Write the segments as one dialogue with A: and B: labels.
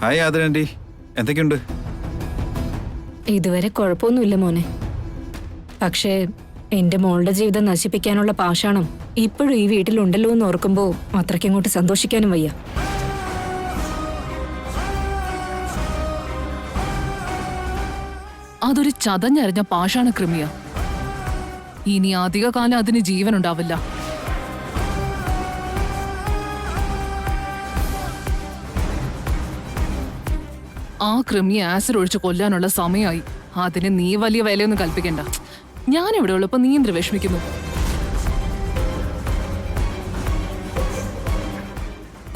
A: Hi ആദരാൻറ്റി, എന്തൊക്കെയുണ്ട്?
B: ഇതുവരെ കുഴപ്പമൊന്നുമില്ല മോനെ. പക്ഷേ എന്റെ മോളുടെ ജീവിതം നശിപ്പിക്കാനുള്ള പാഷാണം ഇപ്പോഴും ഈ വീട്ടിലുണ്ടല്ലോ എന്ന് ഓർക്കുമ്പോ അത്രയ്ക്കങ്ങോട്ട് സന്തോഷിക്കാനും വയ്യ.
C: അതൊരു ചതഞ്ഞറിഞ്ഞ പാഷാണ കൃമിയ. ഇനി അധിക കാലം അതിന് ജീവനുണ്ടാവില്ല. ആ കൃമിയെ ആസിഡ് ഒഴിച്ച് കൊല്ലാനുള്ള സമയമായി. അതിന് നീ വലിയ വിലയൊന്നും കൽപ്പിക്കണ്ട. ഞാൻ ഇവിടെ ഉള്ളപ്പോ നീ എന്തിനു വിഷമിക്കുന്നു?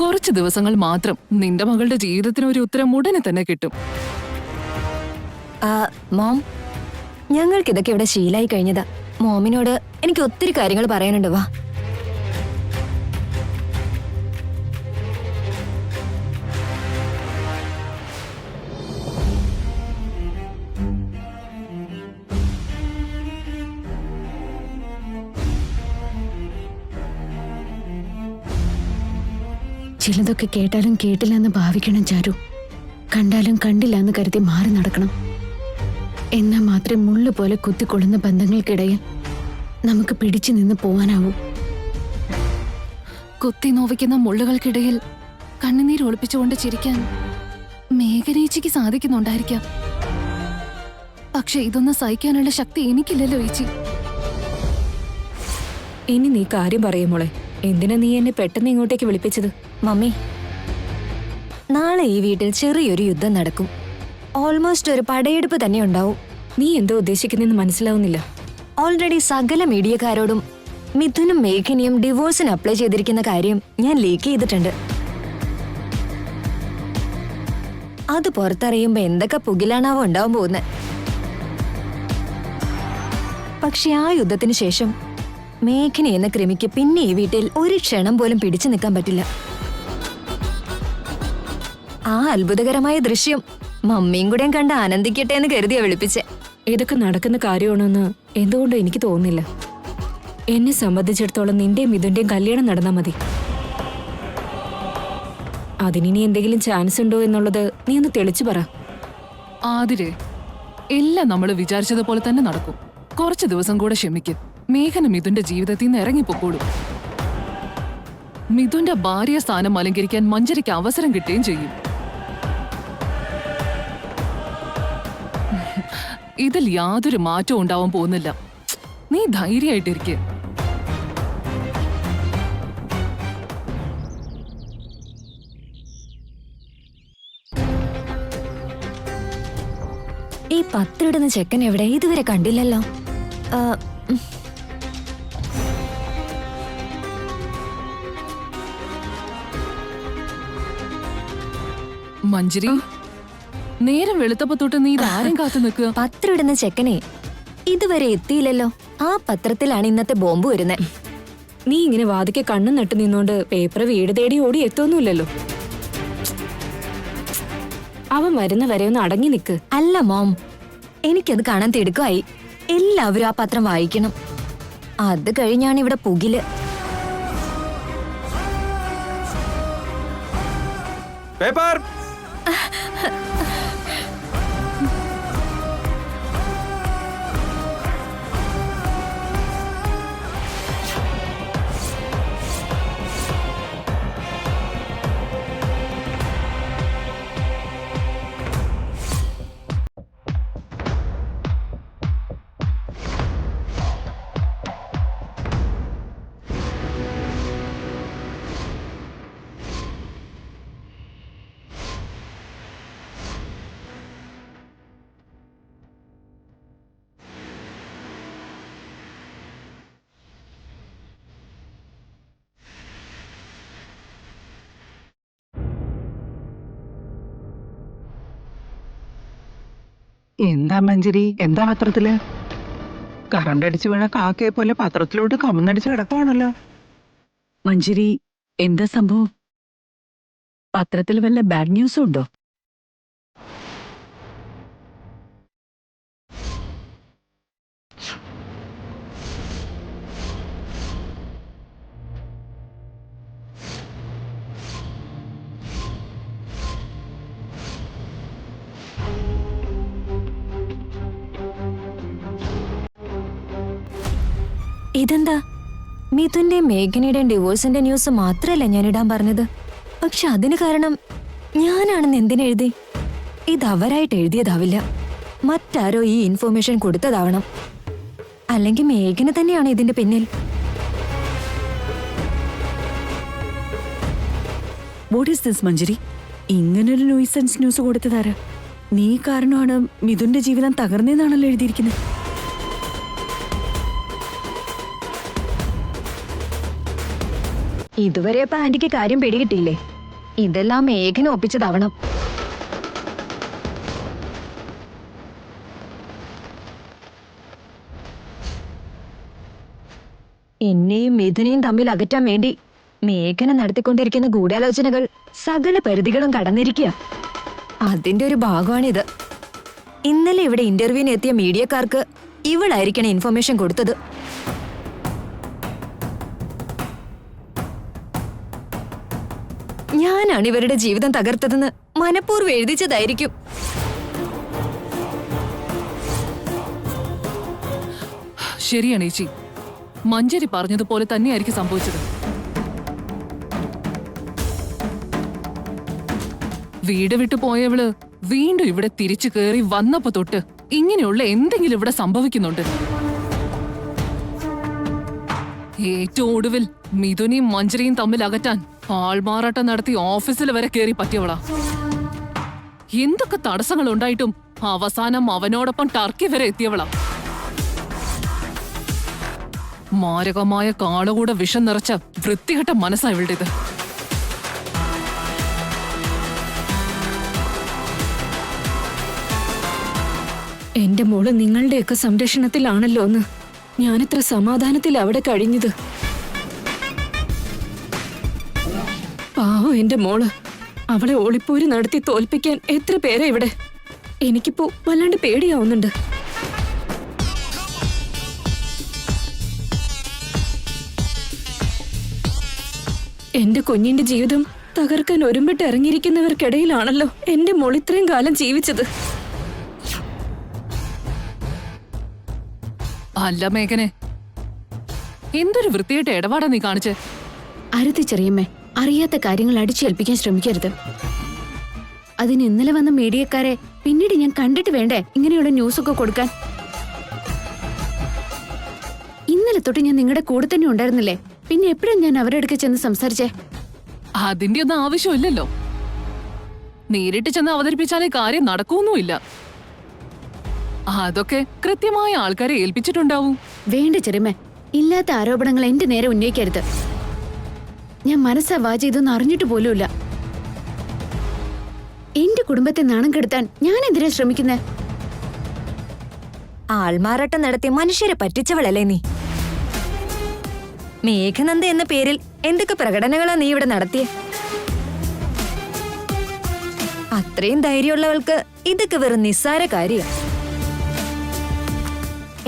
C: കുറച്ച് ദിവസങ്ങൾ മാത്രം. നിന്റെ മകളുടെ ജീവിതത്തിന് ഒരു ഉത്തരം ഉടനെ തന്നെ കിട്ടും.
D: മോം, ഞങ്ങൾക്കിതൊക്കെ ഇവിടെ ശീലായി കഴിഞ്ഞതാ. മോമിനോട് എനിക്ക് ഒത്തിരി കാര്യങ്ങൾ പറയാനുണ്ട്. വാ.
E: ചിലതൊക്കെ കേട്ടാലും കേട്ടില്ല എന്ന് ഭാവിക്കണം ചാരു. കണ്ടാലും കണ്ടില്ല എന്ന് കരുതി മാറി നടക്കണം. എന്നാൽ മാത്രമേ മുള്ളു പോലെ കുത്തിക്കൊള്ളുന്ന ബന്ധങ്ങൾക്കിടയിൽ നമുക്ക് പിടിച്ചു നിന്ന് പോവാനാവൂ.
C: കുത്തി നോവിക്കുന്ന മുള്ളുകൾക്കിടയിൽ കണ്ണുനീർ ഒളിപ്പിച്ചുകൊണ്ട് ചിരിക്കാൻ മേഘനേച്ചിക്ക് സാധിക്കുന്നുണ്ടായിരിക്കാം. പക്ഷെ ഇതൊന്നും സഹിക്കാനുള്ള ശക്തി എനിക്കില്ലല്ലോ ചേച്ചി.
B: ഇനി നീ കാര്യം പറയും മോളെ. എന്തിനാ നീ എന്നെ പെട്ടെന്ന് ഇങ്ങോട്ടേക്ക് വിളിപ്പിച്ചത്?
D: മമ്മി, നാളെ ഈ വീട്ടിൽ ചെറിയൊരു യുദ്ധം നടക്കും. ഓൾമോസ്റ്റ് ഒരു പടയെടുപ്പ് തന്നെ ഉണ്ടാവും.
B: നീ എന്തോ ഉദ്ദേശിക്കുന്നെന്ന് മനസ്സിലാവുന്നില്ല.
D: ഓൾറെഡി സകല മീഡിയക്കാരോടും മിഥുനും മേഘനയും ഡിവോഴ്സിന് അപ്ലൈ ചെയ്തിരിക്കുന്ന കാര്യം ഞാൻ ലീക്ക് ചെയ്തിട്ടുണ്ട്. അത് പുറത്തറിയുമ്പോ എന്തൊക്കെ പുകിലാണാവോ ഉണ്ടാവാൻ പോകുന്നത്. പക്ഷെ ആ യുദ്ധത്തിന് ശേഷം മേഘന എന്ന കൃമിക്ക് പിന്നെ ഈ വീട്ടിൽ ഒരു ക്ഷണം പോലും പിടിച്ചു നിൽക്കാൻ പറ്റില്ല. ആ അത്ഭുതകരമായ ദൃശ്യം മമ്മിയും കൂടെയും കണ്ട് ആനന്ദിക്കട്ടെ എന്ന് കരുതിയാ വിളിപ്പിച്ചേ.
B: ഇതൊക്കെ നടക്കുന്ന കാര്യമാണെന്ന് എന്തുകൊണ്ടോ എനിക്ക് തോന്നുന്നില്ല. എന്നെ സംബന്ധിച്ചിടത്തോളം നിന്റെയും മിഥുന്റെയും കല്യാണം നടന്നാ മതി. അതിനി എന്തെങ്കിലും ചാൻസ് ഉണ്ടോ എന്നുള്ളത് നീ ഒന്ന് തെളിച്ചു പറ.
C: ആതിരെ, എല്ലാം നമ്മൾ വിചാരിച്ചതുപോലെ തന്നെ നടക്കും. കുറച്ച് ദിവസം കൂടെ ക്ഷമിക്കും. മേഘന മിഥുന്റെ ജീവിതത്തിൽ നിന്ന് ഇറങ്ങിപ്പോക്കോളും. മിഥുന്റെ ഭാര്യ സ്ഥാനം അലങ്കരിക്കാൻ മഞ്ജരിക്ക് അവസരം കിട്ടുകയും ചെയ്യും. ഇതിൽ യാതൊരു മാറ്റവും ഉണ്ടാവാൻ പോകുന്നില്ല. നീ ധൈര്യമായിട്ടിരിക്കെ.
D: ഈ പത്രിടുന്ന ചെക്കൻ എവിടെ? ഇതുവരെ കണ്ടില്ലല്ലോ.
C: മഞ്ജരി, നേരം വെളുത്തപ്പോ തൊട്ട് നീ ഇതാരും കാത്തു നിൽക്കുക?
D: പത്രിടുന്ന ചെക്കനെ ഇതുവരെ എത്തിയില്ലല്ലോ. ആ പത്രത്തിലാണ് ഇന്നത്തെ ബോംബ് വരുന്നത്.
B: നീ ഇങ്ങനെ വാതിക്കെ കണ്ണും നട്ടു നിന്നോണ്ട് പേപ്പർ വീട് തേടി ഓടി എത്തൊന്നുമില്ലല്ലോ. അവൻ വരുന്ന വരെ ഒന്ന് അടങ്ങി നിൽക്ക്.
D: അല്ല മോം, എനിക്കത് കാണാൻ തിടുക്കമായി. എല്ലാവരും ആ പത്രം വായിക്കണം. അത് കഴിഞ്ഞാണ് ഇവിടെ പുകില്.
A: പേപ്പർ
F: എന്താ മഞ്ജരി, എന്താ പത്രത്തില്? കറണ്ട് അടിച്ചു വീണ കാക്കയെ പോലെ പത്രത്തിലോട്ട് കമന്നടിച്ച് കിടക്കുവാണല്ലോ.
E: മഞ്ജരി, എന്താ സംഭവം? പത്രത്തിൽ വല്ല ബാഡ് ന്യൂസും ഉണ്ടോ?
D: ഇതെന്താ? മിഥുന്റെയും മേഘനയുടെയും ഡിവോഴ്സിന്റെ ന്യൂസ് മാത്രല്ല ഞാൻ ഇടാൻ പറഞ്ഞത്. പക്ഷെ അതിന് കാരണം ഞാനാണെന്ന് എന്തിനെഴുതി? ഇത് അവരായിട്ട് എഴുതിയതാവില്ല. മറ്റാരോ ഈ ഇൻഫോർമേഷൻ കൊടുത്തതാവണം. അല്ലെങ്കിൽ മേഘന തന്നെയാണ് ഇതിന്റെ പിന്നിൽ.
G: വാട്ട് ഈസ് ദിസ് മഞ്ജരി? ഇങ്ങനൊരു നോയ്സൻസ് ന്യൂസ് കൊടുത്തതാരാ? നീ കാരണമാണ് മിഥുന്റെ ജീവിതം തകർന്നേന്നാണല്ലോ എഴുതിയിരിക്കുന്നത്.
D: ഇതുവരെ ഇപ്പൊ ആന്റിക്ക് കാര്യം പിടികിട്ടിയില്ലേ? ഇതെല്ലാം മേഘന ഒപ്പിച്ചതാവണം. എന്നെയും മിഥുനെയും തമ്മിൽ അകറ്റാൻ വേണ്ടി മേഘന നടത്തിക്കൊണ്ടിരിക്കുന്ന ഗൂഢാലോചനകൾ സകല പരിധികളും കടന്നിരിക്കുക. അതിന്റെ ഒരു ഭാഗമാണിത്. ഇന്നലെ ഇവിടെ ഇന്റർവ്യൂവിന് എത്തിയ മീഡിയക്കാർക്ക് ഇവളായിരിക്കണം ഇൻഫർമേഷൻ കൊടുത്തത്. ഞാനാണ് ഇവരുടെ ജീവിതം തകർത്തതെന്ന് മനഃപൂർവ്വം എഴുതിച്ചതായിരിക്കും.
C: ശരിയാണ് ചേച്ചി, മഞ്ജരി പറഞ്ഞതുപോലെ തന്നെയായിരിക്കും സംഭവിച്ചത്. വീട് വിട്ടു പോയവള് വീണ്ടും ഇവിടെ തിരിച്ചു കയറി വന്നപ്പോ തൊട്ട് ഇങ്ങനെയുള്ള എന്തെങ്കിലും ഇവിടെ സംഭവിക്കുന്നുണ്ട്. ഏറ്റവും ഒടുവിൽ മിഥുനെയും മഞ്ജരിയും തമ്മിൽ അകറ്റാൻ ആൾമാറാട്ടം നടത്തി ഓഫീസിൽ വരെ കയറി പറ്റിയവളാ. എന്തൊക്കെ തടസ്സങ്ങൾ ഉണ്ടായിട്ടും അവസാനം അവനോടൊപ്പം ടർക്കി വരെ എത്തിയവളാ. മാരകമായ കാളുകൂടെ വിഷം നിറച്ച വൃത്തികെട്ട മനസ്സാ ഇവളുടേത്.
B: എന്റെ മോള് നിങ്ങളുടെയൊക്കെ സംരക്ഷണത്തിലാണല്ലോ എന്ന് ഞാനെത്ര സമാധാനത്തിൽ അവിടെ കഴിഞ്ഞത്. പാവം എന്റെ മോള്. അവളെ ഒളിപ്പോര് നടത്തി തോൽപ്പിക്കാൻ എത്ര പേരാ ഇവിടെ. എനിക്കിപ്പോ വല്ലാണ്ട് പേടിയാവുന്നുണ്ട്. എന്റെ കുഞ്ഞിന്റെ ജീവിതം തകർക്കാൻ ഒരുമ്പിട്ട് ഇറങ്ങിയിരിക്കുന്നവർക്കിടയിലാണല്ലോ എന്റെ മോൾ ഇത്രയും കാലം ജീവിച്ചത്.
C: അല്ല മേഘനെ, എന്തൊരു വൃത്തിയായിട്ട് ഇടപാടാ നീ കാണിച്ചേ.
E: അരുതി ചെറിയമ്മേ, അറിയാത്ത കാര്യങ്ങൾ അടിച്ചേൽപ്പിക്കാൻ ശ്രമിക്കരുത്. അതിന് ഇന്നലെ വന്ന മീഡിയക്കാരെ പിന്നീട് ഞാൻ കണ്ടിട്ട് വേണ്ടേ ഇങ്ങനെയുള്ള ന്യൂസൊക്കെ കൊടുക്കാൻ? ഇന്നലെ തൊട്ട് ഞാൻ നിങ്ങളുടെ കൂടെ തന്നെ ഉണ്ടായിരുന്നില്ലേ? പിന്നെ എപ്പോഴും ഞാൻ അവരുടെ അടുക്ക ചെന്ന് സംസാരിച്ചേ?
C: അതിന്റെ ഒന്നും ആവശ്യമില്ലല്ലോ. നേരിട്ട് ചെന്ന് അവതരിപ്പിച്ചാലേ കാര്യം നടക്കൊന്നുമില്ല. അതൊക്കെ കൃത്യമായ ആൾക്കാരെ ഏൽപ്പിച്ചിട്ടുണ്ടാവും.
E: വേണ്ട ചെറിയമ്മേ, ഇല്ലാത്ത ആരോപണങ്ങൾ എന്റെ നേരെ ഉന്നയിക്കരുത്. ഞാൻ മനസ്സാ വാച ഇതൊന്നും അറിഞ്ഞിട്ട് പോലുമില്ല. എന്റെ കുടുംബത്തെ നാണം കെടുത്താൻ ഞാൻ എന്തിനാ ശ്രമിക്കുന്നേ?
D: ആൾമാറാട്ടം നടത്തി മനുഷ്യരെ പറ്റിച്ചവളല്ലേ നീ? മേഘനന്ദ എന്ന പേരിൽ എന്തൊക്കെ പ്രകടനങ്ങളാ നീ ഇവിടെ നടത്തിയേ? അത്രയും ധൈര്യമുള്ളവൾക്ക് ഇതൊക്കെ വെറും നിസ്സാര കാര്യ.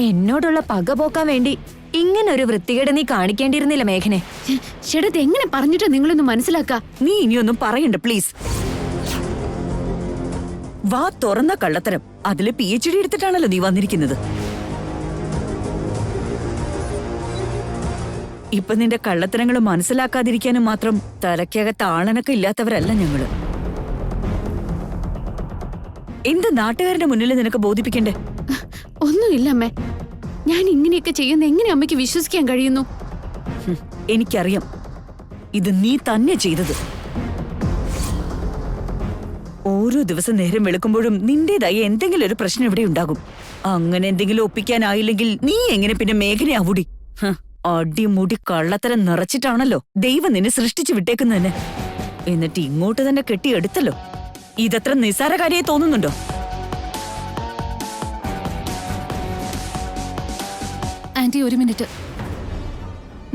D: എന്നോടുള്ള പക പോക്കാൻ വേണ്ടി ഇങ്ങനെ ഒരു വൃത്തികേട് നീ കാണിക്കേണ്ടിയിരുന്നില്ല മേഘനെ.
E: ചേട്ടത് എങ്ങനെ പറഞ്ഞിട്ടാ നിങ്ങളൊന്ന് മനസ്സിലാക്ക?
G: നീ ഇനിയൊന്നും പറയണ്ട പ്ലീസ്. വാ തുറന്ന കള്ളത്തരം. അതില് PhD എടുത്തിട്ടാണല്ലോ നീ വന്നിരിക്കുന്നത്. ഇപ്പൊ നിന്റെ കള്ളത്തരങ്ങൾ മനസ്സിലാക്കാതിരിക്കാനും മാത്രം തലയ്ക്കകത്ത് ആളനൊക്കെ ഇല്ലാത്തവരല്ല ഞങ്ങള്. എന്ത് നാട്ടുകാരുടെ മുന്നിൽ നിനക്ക് ബോധിപ്പിക്കണ്ടേ?
E: ഒന്നുമില്ല അമ്മേ, ഞാൻ ഇങ്ങനെയൊക്കെ ചെയ്യുന്ന എങ്ങനെ അമ്മയ്ക്ക് വിശ്വസിക്കാൻ കഴിയുന്നു?
G: എനിക്കറിയാം, ഇത് നീ തന്നെ ചെയ്തത്. ഓരോ ദിവസം നേരം വെളുക്കുമ്പോഴും നിന്റേതായ എന്തെങ്കിലും ഒരു പ്രശ്നം ഇവിടെ ഉണ്ടാകും. അങ്ങനെ എന്തെങ്കിലും ഒപ്പിക്കാനായില്ലെങ്കിൽ നീ എങ്ങനെ പിന്നെ മേഘനയാവൂടി? അടിമുടി കള്ളത്തരം നിറച്ചിട്ടാണല്ലോ ദൈവം നിന്നെ സൃഷ്ടിച്ചു വിട്ടേക്കുന്നതന്നെ. എന്നിട്ട് ഇങ്ങോട്ട് തന്നെ കെട്ടിയെടുത്തല്ലോ. ഇതത്ര നിസ്സാര കാര്യമായി തോന്നുന്നുണ്ടോ?
C: ആന്റി, ഒരു മിനിറ്റ്.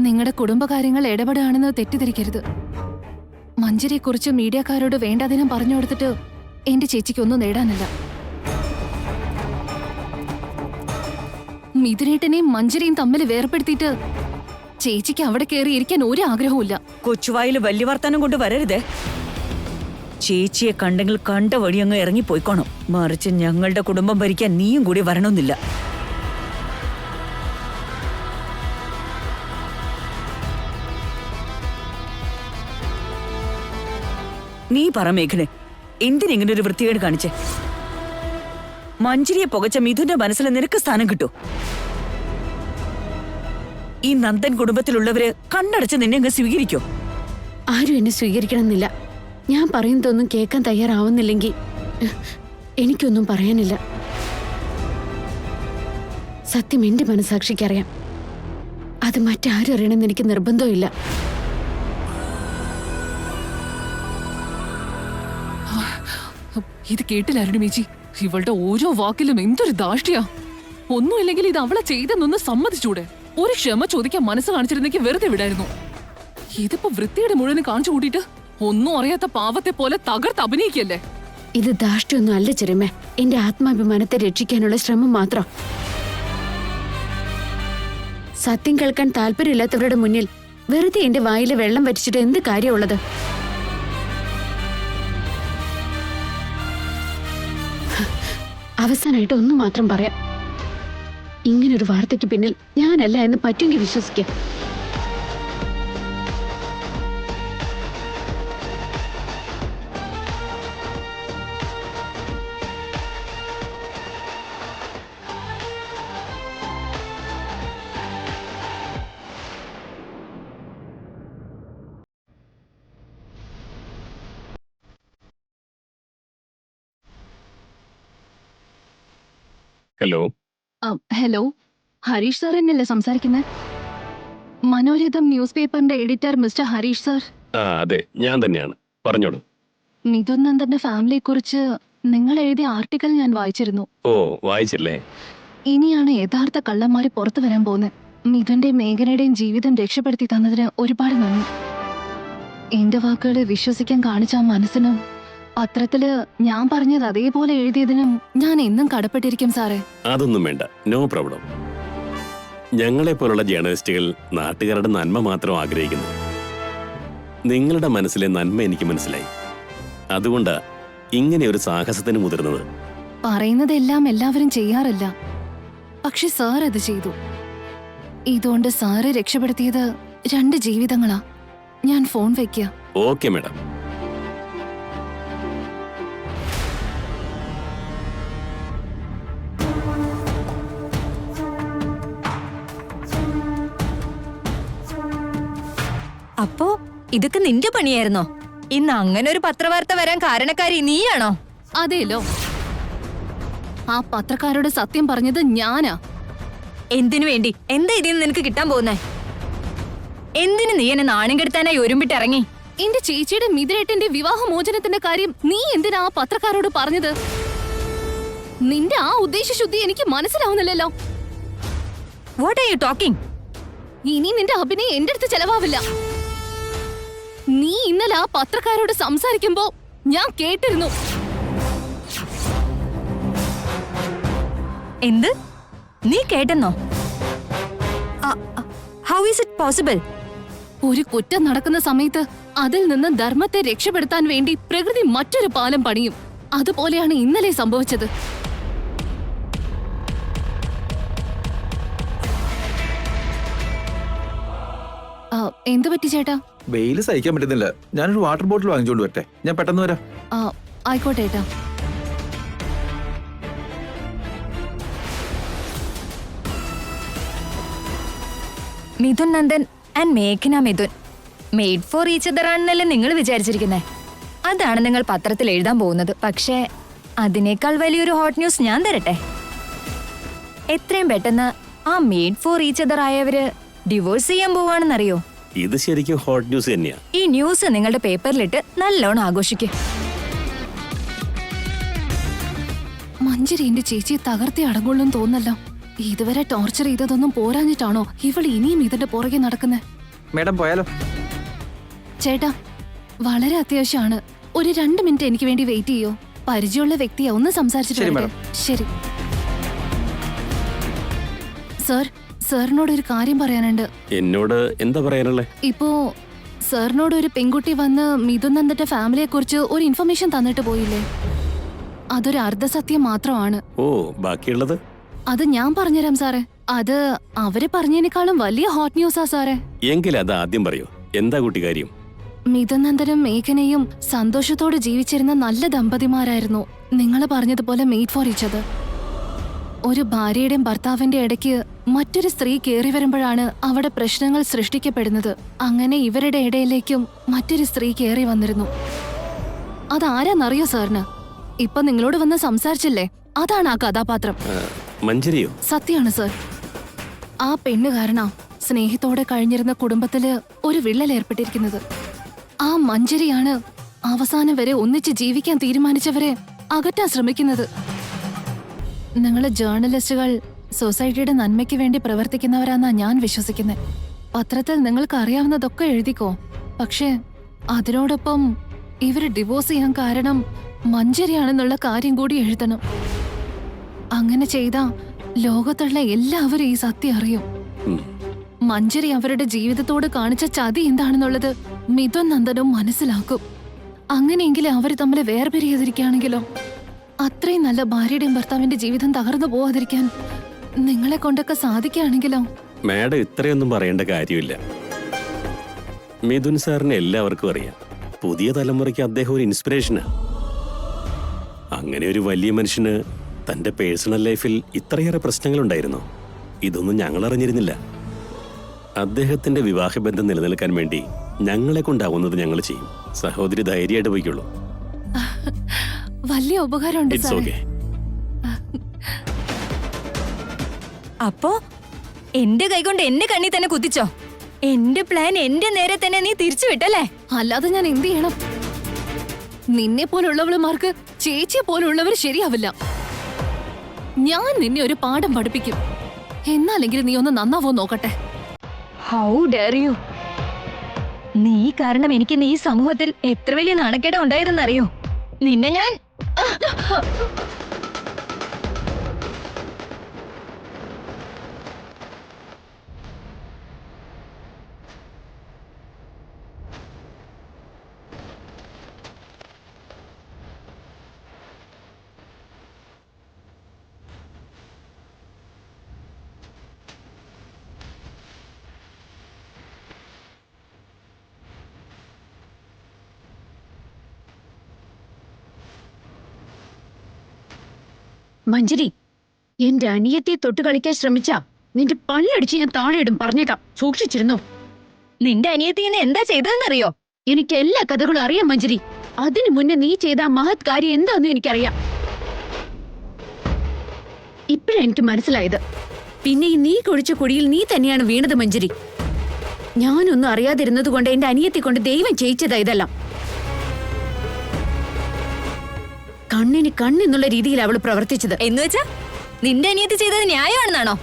C: നിങ്ങളുടെ കുടുംബകാര്യങ്ങൾ ഇടപെടുകയാണെന്ന് തെറ്റിദ്ധരിക്കരുത്. മഞ്ജരിയെക്കുറിച്ച് മീഡിയക്കാരോട് വേണ്ടാതിനും പറഞ്ഞു കൊടുത്തിട്ട് എന്റെ ചേച്ചിക്കൊന്നും നേടാനല്ല. മിഥുനേട്ടനെയും മഞ്ജരിയും തമ്മിൽ വേർപ്പെടുത്തിയിട്ട് ചേച്ചിക്ക് അവിടെ കയറി ഇരിക്കാൻ ഒരു ആഗ്രഹവുമില്ല.
G: കൊച്ചുവായിൽ വലിയ വർത്താനം കൊണ്ട് വരരുതേ. ചേച്ചിയെ കണ്ടെങ്കിൽ കണ്ട വഴി അങ്ങ് ഇറങ്ങിപ്പോയിക്കോണം. മറിച്ച് ഞങ്ങളുടെ കുടുംബം ഭരിക്കാൻ നീയും കൂടി വരണമെന്നില്ല. നീ പറ മേഘനെ, എന്തിനെങ്ങനെ ഒരു വൃത്തികേട് കാണിച്ചേ? മഞ്ജരിയെ പുകച്ച മിഥുന്റെ മനസ്സിൽ നിനക്ക് സ്ഥാനം കിട്ടൂ? ഈ നന്ദൻ കുടുംബത്തിലുള്ളവര് കണ്ണടച്ച് നിന്നെ അങ്ങ് സ്വീകരിക്കോ?
E: ആരും എന്നെ സ്വീകരിക്കണമെന്നില്ല. ഞാൻ പറയുന്നതൊന്നും കേൾക്കാൻ തയ്യാറാവുന്നില്ലെങ്കിൽ എനിക്കൊന്നും പറയാനില്ല. സത്യം എന്റെ മനസാക്ഷിക്കറിയാം. അത് മറ്റാരും അറിയണമെന്ന് എനിക്ക് നിർബന്ധമില്ല.
C: ഇത് കേട്ടില്ലായിരുന്നു മേച്ചി. ഇവളുടെ ഓരോ വാക്കിലും എന്തൊരു ധാഷ്ട്യാ. ഒന്നുമില്ലെങ്കിൽ ഇത് അവളെ ചെയ്തെന്നൊന്ന് സമ്മതിച്ചൂടെ? ഒരു ക്ഷമ ചോദിക്കാൻ മനസ്സ് കാണിച്ചിരുന്നെങ്കിൽ വെറുതെ വിടായിരുന്നു. ഇതിപ്പോ വൃത്തിയുടെ മുഴുവൻ കാണിച്ചു കൂട്ടിയിട്ട് ഒന്നും അറിയാത്ത പാവത്തെ പോലെ തകർത്ത് അഭിനയിക്കല്ലേ?
E: ഇത് ധാഷ്ട്യൊന്നും അല്ല ചെറുമേ, എന്റെ ആത്മാഭിമാനത്തെ രക്ഷിക്കാനുള്ള ശ്രമം മാത്രം. സത്യം കേൾക്കാൻ താല്പര്യമില്ലാത്തവരുടെ മുന്നിൽ വെറുതെ എന്റെ വായിലെ വെള്ളം വരിച്ചിട്ട് എന്ത് കാര്യമുള്ളത്? അവസാനമായിട്ട് ഒന്ന് മാത്രം പറയാം. ഇങ്ങനൊരു വാർത്തയ്ക്ക് പിന്നിൽ ഞാനല്ല എന്ന് പറ്റുമെങ്കിൽ വിശ്വസിക്കാം.
H: ഹലോ.
I: ഹലോ, ഹരീഷ് സാർ എന്നല്ലേ സംസാരിക്കുന്നത്? മനോരഥം ന്യൂസ് പേപ്പറിന്റെ എഡിറ്റർ മിസ്റ്റർ ഹരീഷ് സാർ?
H: അതെ, ഞാൻ തന്നെയാണ്. പറഞ്ഞോളൂ.
I: മിഥുൻ നന്ദന്റെ ഫാമിലിയെ കുറിച്ച് നിങ്ങൾ എഴുതിയ ആർട്ടിക്കിൾ ഞാൻ വായിച്ചിരുന്നു.
H: ഓ, വായിച്ചില്ലേ?
I: ഇനിയാണ് യഥാർത്ഥ കള്ളന്മാര് പുറത്തു വരാൻ പോകുന്നത്. മിഥുന്റെയും മേഘനയുടെയും ജീവിതം രക്ഷപ്പെടുത്തി തന്നതിന് ഒരുപാട് നന്ദി. എന്റെ വാക്കുകൾ വിശ്വസിക്കാൻ കാണിച്ച ആ മനസ്സിനും പത്രത്തില് ഞാൻ പറഞ്ഞത് അതേപോലെ എഴുതിയതിനും ഞാൻ എന്നും കടപ്പെട്ടിരിക്കും സാറേ.
H: അതൊന്നും വേണ്ട, നോ പ്രോബ്ലം. ഞങ്ങളെ പോലുള്ള ജേർണലിസ്റ്റുകൾ നാട്ടുകാരുടെ നന്മ മാത്രം ആഗ്രഹിക്കുന്നു. നിങ്ങളുടെ മനസ്സിലെ നന്മ എനിക്ക് മനസ്സിലായി. അതുകൊണ്ടാ ഇങ്ങനെ ഒരു സാഹസത്തിന് മുതിർന്നത്.
I: പറയുന്നതെല്ലാം എല്ലാവരും ചെയ്യാറില്ല, പക്ഷെ സാർ അത് ചെയ്തു. ഇതുകൊണ്ട് സാറ് രക്ഷപ്പെടുത്തിയത് 2 ജീവിതങ്ങളാ. ഞാൻ ഫോൺ വെക്കുക.
H: Okay madam.
D: അപ്പോ ഇതൊക്കെ നിന്റെ പണിയായിരുന്നോ? ഇന്ന് അങ്ങനെ ഒരു പത്രവാർത്ത വരാൻ കാരണക്കാരി നീയാണോ?
I: അതേലോ, ആ പത്രക്കാരോട് സത്യം പറഞ്ഞത് ഞാനാ.
D: എന്തിനു വേണ്ടി? എന്താ ഇതിൽ നിനക്ക് കിട്ടാൻ പോകുന്നേ? എന്തിനു നീ എന്നെ നാണം കെടുത്താനായി ഒരുമ്പിട്ടിറങ്ങി?
I: എന്റെ ചേച്ചിയുടെ മിഥുനേട്ടന്റെ വിവാഹമോചനത്തിന്റെ കാര്യം നീ എന്തിനാ ആ പത്രക്കാരോട് പറഞ്ഞത്? നിന്റെ ആ ഉദ്ദേശശുദ്ധി എനിക്ക് മനസ്സിലാവുന്നില്ലല്ലോ.
D: What are you talking?
I: ഇനി നിന്റെ അഭിനയം എന്റെ അടുത്ത് ചെലവാവില്ല. നീ ഇന്നലെ ആ പത്രക്കാരോട് സംസാരിക്കുമ്പോ ഞാൻ കേട്ടിരുന്നു.
D: എന്ത്? നീ കേട്ടെന്നോ? How is it possible?
I: ഒരു കുറ്റം നടക്കുന്ന സമയത്ത് അതിൽ നിന്ന് ധർമ്മത്തെ രക്ഷപ്പെടുത്താൻ വേണ്ടി പ്രകൃതി മറ്റൊരു പാലം പണിയും. അതുപോലെയാണ് ഇന്നലെ സംഭവിച്ചത്. എന്തു പറ്റി ചേട്ടാ?
A: വെയിൽ സഹിക്കാൻ പറ്റുന്നില്ല. ഞാനൊരു വാട്ടർ ബോട്ടിൽ വാങ്ങിച്ചോണ്ട് വരട്ടെ? ഞാൻ പെട്ടെന്ന് വരാം.
I: ആയിക്കോട്ടെ ഏട്ടാ.
D: മിഥുൻ നന്ദൻ ആൻഡ് മേഘന Mithun made for each other ആണെന്നല്ലേ നിങ്ങൾ വിചാരിച്ചിരിക്കുന്നേ? അതാണ് നിങ്ങൾ പത്രത്തിൽ എഴുതാൻ പോകുന്നത്. പക്ഷേ അതിനേക്കാൾ വലിയൊരു ഹോട്ട് ന്യൂസ് ഞാൻ തരട്ടെ. എത്രയും പെട്ടെന്ന് ആ മെയ്ഡ് ഫോർ ഈച്ച് അതർ ആയവര് ഡിവോഴ്സ് ചെയ്യാൻ പോവാണെന്നറിയോ?
H: ഇത് ശരിക്കും ഹോട്ട് ന്യൂസ് തന്നെയാ.
D: ഈ ന്യൂസ് നിങ്ങളുടെ പേപ്പറിലിട്ട് നല്ലോണം ആഘോഷിക്കും.
I: മഞ്ജരി എന്റെ ചേച്ചിയെ തകർത്തി അടങ്ങുള്ളൂ തോന്നല്ലോ. ഇതുവരെ ടോർച്ചർ ചെയ്തതൊന്നും പോരാഞ്ഞിട്ടാണോ ഇവൾ ഇനിയും ഇതിന്റെ പുറകെ നടക്കുന്നത്?
A: മേഡം പോയാലോ?
I: ചേട്ടാ, വളരെ അത്യാവശ്യമാണ്. ഒരു 2 മിനിറ്റ് എനിക്ക് വേണ്ടി വെയിറ്റ് ചെയ്യോ? പരിചയമുള്ള വ്യക്തിയാ, ഒന്ന് സംസാരിച്ചിട്ട്
A: ശരി,
I: വരട്ടെ? ശരി സർ. സാറിനോട് ഒരു കാര്യം പറയാനുണ്ട്.
H: എന്നോട് എന്താ പറയാനുള്ളത്?
I: ഇപ്പോ സാറിനോട് ഒരു പെൺകുട്ടി വന്ന് മിഥുൻ നന്ദന്റെ ഫാമിലിയെ കുറിച്ച് ഒരു ഇൻഫർമേഷൻ തന്നിട്ട് പോയില്ലേ? അതൊരു അർദ്ധസത്യം മാത്രമാണ്.
H: ഓ, ബാക്കിയുള്ളത്
I: അത് ഞാൻ പറഞ്ഞുതരാം സാറേ. അത് അവര് പറഞ്ഞതിനേക്കാളും വലിയ ഹോട്ട് ന്യൂസാ സാറേ.
H: എങ്കിൽ അത് ആദ്യം പറയൂ. എന്താ കുട്ടി കാര്യം?
I: മിഥുനന്ദനും മേഘനയും സന്തോഷത്തോടെ ജീവിച്ചിരുന്ന നല്ല ദമ്പതിമാരായിരുന്നു. നിങ്ങൾ പറഞ്ഞതുപോലെ മെയ്ഡ് ഫോർ ഈച്ച് അതർ. ഒരു ഭാര്യയുടെയും ഭർത്താവിന്റെ ഇടയ്ക്ക് മറ്റൊരു സ്ത്രീ കയറി വരുമ്പോഴാണ് അവിടെ പ്രശ്നങ്ങൾ സൃഷ്ടിക്കപ്പെടുന്നത്. അങ്ങനെ ഇവരുടെ ഇടയിലേക്കും മറ്റൊരു സ്ത്രീ കയറി വന്നിരുന്നു. അതാരാന്നറിയോ സാറിന്? ഇപ്പൊ നിങ്ങളോട് വന്ന് സംസാരിച്ചില്ലേ, അതാണ് ആ കഥാപാത്രം.
H: മഞ്ജരിയോ?
I: സത്യമാണ് സർ. ആ പെണ്ണ് കാരണ സ്നേഹത്തോടെ കഴിഞ്ഞിരുന്ന കുടുംബത്തില് ഒരു വിള്ളൽ ഏർപ്പെട്ടിരിക്കുന്നത്. ആ മഞ്ജരിയാണ് അവസാനം വരെ ഒന്നിച്ച് ജീവിക്കാൻ തീരുമാനിച്ചവരെ അകറ്റാൻ ശ്രമിക്കുന്നത്. നിങ്ങള് ജേർണലിസ്റ്റുകൾ സൊസൈറ്റിയുടെ നന്മയ്ക്ക് വേണ്ടി പ്രവർത്തിക്കുന്നവരാന്നാ ഞാൻ വിശ്വസിക്കുന്നത്. പത്രത്തിൽ നിങ്ങൾക്ക് അറിയാവുന്നതൊക്കെ എഴുതിക്കോ, പക്ഷേ അതിനോടൊപ്പം ഇവര് ഡിവോഴ്സ് ചെയ്യാൻ കാരണം മഞ്ജരിയാണെന്നുള്ള കാര്യം കൂടി എഴുതണം. അങ്ങനെ ചെയ്താ ലോകത്തുള്ള എല്ലാവരും ഈ സത്യം അറിയും. മഞ്ജരി അവരുടെ ജീവിതത്തോട് കാണിച്ച ചതി എന്താണെന്നുള്ളത് മിഥുൻ നന്ദനും മനസ്സിലാക്കും. അങ്ങനെയെങ്കിലും അവര് തമ്മിൽ വേർപിരിയാതിരിക്കുകയാണെങ്കിലോ? അത്രയും നല്ല ഭാര്യയുടെയും ഭർത്താവിന്റെ ജീവിതം തകർന്നു പോവാതിരിക്കാൻ നിങ്ങളെ കൊണ്ടൊക്കെ സാധിക്കുകയാണെങ്കിലോ?
H: മാഡം ഇത്രയൊന്നും പറയേണ്ട കാര്യമില്ല. മിഥുൻ സാറിനെ എല്ലാവർക്കും അറിയാം. പുതിയ തലമുറയ്ക്ക് അദ്ദേഹം ഒരു ഇൻസ്പിറേഷനാ. അങ്ങനെ ഒരു വലിയ മനുഷ്യന് തന്റെ പേഴ്സണൽ ലൈഫിൽ ഇത്രയേറെ പ്രശ്നങ്ങളുണ്ടായിരുന്നു. ഇതൊന്നും ഞങ്ങൾ അറിഞ്ഞിരുന്നില്ല. അദ്ദേഹത്തിന്റെ വിവാഹബന്ധം നിലനിൽക്കാൻ വേണ്ടി ഞങ്ങളെ കൊണ്ടാവുന്നത് ഞങ്ങൾ ചെയ്യും. സഹോദരി ധൈര്യമായിട്ട് പോയിക്കുള്ളൂ.
I: വലിയ ഉപകാരമുണ്ട്
H: ഇറ്റ്സ്
I: സാറേ.
H: ഓക്കെ.
D: അപ്പോ എന്റെ കൈകൊണ്ട് എന്നെ കണ്ണി തന്നെ കുത്തിച്ചോ? എന്റെ പ്ലാൻ എന്റെ നേരെ തന്നെ നീ തിരിച്ചു വിട്ടല്ലേ?
I: അല്ലാതെ ഞാൻ എന്ത് ചെയ്യണം? നിന്നെ പോലുള്ളവളുമാർക്ക് ചേച്ചിയെ പോലുള്ളവർ ശരിയാവില്ല. ഞാൻ നിന്നെ ഒരു പാഠം പഠിപ്പിക്കും. എന്നാലെങ്കിലും നീ ഒന്ന് നന്നാവോ നോക്കട്ടെ.
D: How dare you! നീ കാരണം എനിക്ക് ഈ സമൂഹത്തിൽ എത്ര വലിയ നാണക്കേട ഉണ്ടായതെന്നറിയോ? നിന്നെ ഞാൻ
E: മഞ്ജരി, എന്റെ അനിയത്തെ തൊട്ട് കളിക്കാൻ ശ്രമിച്ചാ നിന്റെ പല്ലടിച്ച് ഞാൻ താഴെ ഇടും, പറഞ്ഞേക്കാം. സൂക്ഷിച്ചിരുന്നു.
D: നിന്റെ അനിയത്തിനെ എന്താ ചെയ്തതെന്നറിയോ?
E: എനിക്ക് എല്ലാ കഥകളും അറിയാം മഞ്ജരി. അതിനു മുന്നേ നീ ചെയ്ത ആ മഹത് കാര്യം എന്താണെന്നും എനിക്കറിയാം. ഇപ്പോഴാ എനിക്ക് മനസ്സിലായത്. പിന്നെ ഈ നീ കൊഴിച്ച കുഴിയിൽ നീ തന്നെയാണ് വീണത് മഞ്ജരി. ഞാനൊന്നും അറിയാതിരുന്നത് കൊണ്ട് എന്റെ അനിയത്തെ കൊണ്ട് ദൈവം ചെയ്യിച്ചതാ ഇതെല്ലാം. കണ്ണിന് കണ്ണെന്നുള്ള രീതിയിൽ അവള് പ്രവർത്തിച്ചത്.
D: എന്നുവെച്ചാ നിന്റെ അനിയത്തി ചെയ്തത് ന്യായമാണെന്നാണോ?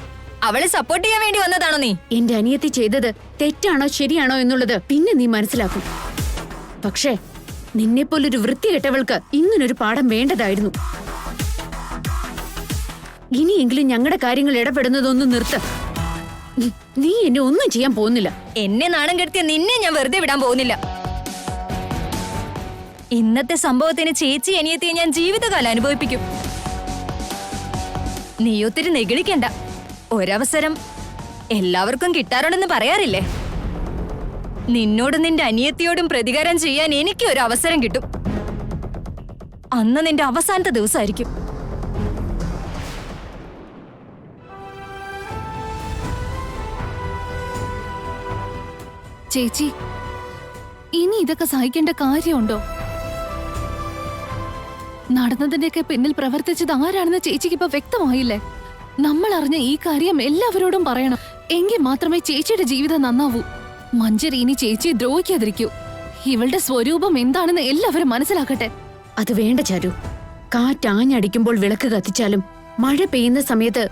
D: അവളെ സപ്പോർട്ട് ചെയ്യാൻ വേണ്ടി വന്നതാണോ നീ?
E: എന്റെ അനിയത്തി ചെയ്തത് തെറ്റാണോ ശരിയാണോ എന്നുള്ളത് പിന്നെ നീ മനസ്സിലാക്കും. പക്ഷേ നിന്നെപ്പോലൊരു വൃത്തികെട്ടവൾക്ക് ഇങ്ങനൊരു പാഠം വേണ്ടതായിരുന്നു. ഇനിയെങ്കിലും ഞങ്ങളുടെ കാര്യങ്ങൾ ഇടപെടുന്നതൊന്നും നിർത്ത്. നീ എന്നെ ഒന്നും ചെയ്യാൻ പോകുന്നില്ല.
D: എന്നെ നാണം കെടുത്തിയ നിന്നെ ഞാൻ വെറുതെ വിടാൻ പോകുന്നില്ല. ഇന്നത്തെ സംഭവത്തിന് ചേച്ചി അനിയത്തിയെ ഞാൻ ജീവിതകാലം അനുഭവിപ്പിക്കും. നീ ഒത്തിരി നെഗളിക്കണ്ട. ഒരവസരം എല്ലാവർക്കും കിട്ടാറുണ്ടെന്ന് പറയാറില്ലേ? നിന്നോടും നിന്റെ അനിയത്തിയോടും പ്രതികാരം ചെയ്യാൻ എനിക്ക് ഒരു അവസരം കിട്ടും. അന്ന് നിന്റെ അവസാനത്തെ ദിവസമായിരിക്കും.
I: ചേച്ചി, ഇനി ഇതൊക്കെ സഹിക്കേണ്ട കാര്യമുണ്ടോ? നടന്നതിന്റെയൊക്കെ പിന്നിൽ പ്രവർത്തിച്ചത് ആരാണെന്ന് ചേച്ചിക്ക് ഇപ്പൊ വ്യക്തമായില്ലേ? നമ്മൾ അറിഞ്ഞ ഈ കാര്യം എല്ലാവരോടും പറയണം. എങ്കിൽ മാത്രമേ ചേച്ചിയുടെ ജീവിതം നന്നാവൂ. മഞ്ജരി ഇനി ചേച്ചിയെ ദ്രോഹിക്കാതിരിക്കൂ. ഇവളുടെ സ്വരൂപം എന്താണെന്ന് എല്ലാവരും മനസ്സിലാക്കട്ടെ.
E: അത് വേണ്ട ചാരു. കാറ്റാഞ്ഞടിക്കുമ്പോൾ വിളക്ക് കത്തിച്ചാലും മഴ പെയ്യുന്ന സമയത്ത്